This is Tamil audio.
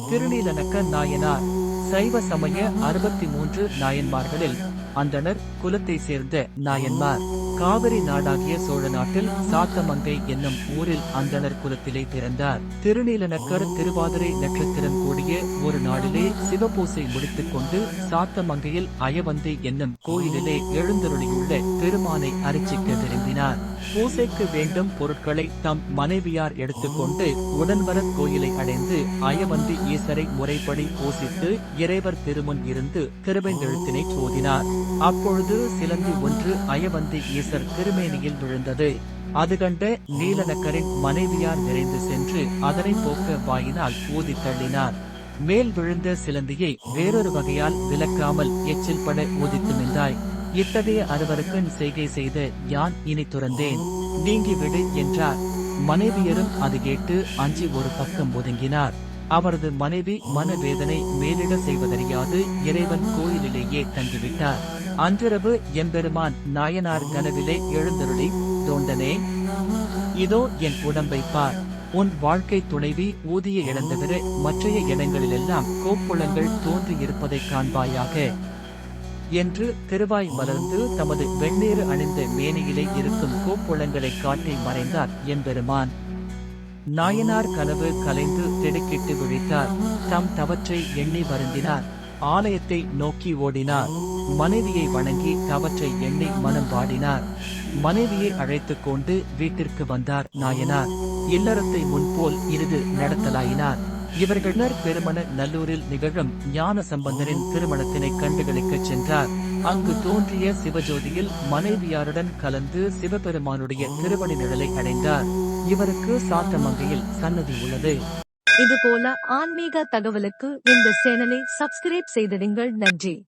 திருநீலனக்க நாயனார் சைவ சமய 63 நாயன்மார்களில் அந்தணர் குலத்தை சேர்ந்த நாயன்மார். காவிரி நாடாகிய சோழ நாட்டில் சாத்தமங்கை என்னும் ஊரில் அந்தணர் குலத்திலே பிறந்தார். திருநீலனக்கர் திருவாதிரை நட்சத்திரம் கூடிய ஒரு நாளிலே சிவபூசை முடித்துக் கொண்டு சாத்தமங்கையில் அயவந்தி என்னும் கோயிலிலே எழுந்தருளியுள்ள பெருமானை அர்ச்சிக்க விரும்பினார். பூசைக்கு வேண்டும் பொருட்களை தம் மனைவியார் எடுத்துக்கொண்டு உடன்வரக் கோயிலை அடைந்து அயவந்தி ஈசரை முறைப்படி பூசித்து இறைவர் திருமுன் இருந்து திருவெந்தெழுத்தினை ஓதினார். அப்பொழுது சிலந்தி ஒன்று அயவந்தி ஈசர் திருமேனியில் விழுந்தது. அது கண்ட நீலனக்கரின் மனைவியார் விரைந்து சென்று அதனை போக்க வாயினால் ஊதி தள்ளினார். மேல் விழுந்த சிலந்தியை வேறொரு வகையால் விலக்காமல் எச்சில் பட ஊதித்து நின்றாய். இத்தகைய அறுவருக்கன் செய்கை செய்த யான் இனி துறந்தேன், நீங்கிவிடு என்றார். மனைவியரும் அது கேட்டு அஞ்சி ஒரு பக்கம் ஒதுங்கினார். அவரது மனைவி மனவேதனை மேலிட செய்வதறியாது இறைவன் கோயிலிலேயே தங்கிவிட்டார். அன்றிரவு எம்பெருமான் நாயனார் கனவிலே எழுந்தருளி, தோண்டனே, இதோ என் உடம்பை பார். உன் வாழ்க்கை துணைவி ஊதிய இழந்தவிர மற்றைய இடங்களிலெல்லாம் கோப்புளங்கள் தோன்றியிருப்பதைக் காண்பாயாக என்று திருவாய் மலர்ந்து தமது வெண்ணீறு அணிந்த மேனியிலே இருக்கும் கோப்புளங்களை காட்டி மறைந்தார் எம்பெருமான். நாயனார் கனவு கலைந்து திடுக்கிட்டு விழித்தார். தம் தவற்றை எண்ணி வருந்தினார். ஆலயத்தை நோக்கி ஓடினார். மனைவியை வணங்கி தவற்றை எண்ணி மனம் வாடினார். மனைவியை அழைத்துக் கொண்டு வீட்டிற்கு வந்தார் நாயனார். இல்லறத்தை முன்போல் இறுதி நடத்தலாயினார். இவர்கள் பெருமண நல்லூரில் நிகழும் ஞான சம்பந்தரின் திருமணத்தினை கண்டுகளிக்கச் சென்றார். அங்கு தோன்றிய சிவஜோதியில் மனைவியாருடன் கலந்து சிவபெருமானுடைய திருவடி நிழலை அடைந்தார். இவருக்கு சாத்தமங்கையில் சன்னதி உள்ளது. இதுபோல ஆன்மீக தகவலுக்கு இந்த சேனலை சப்ஸ்கிரைப் செய்திடுங்கள். நன்றி.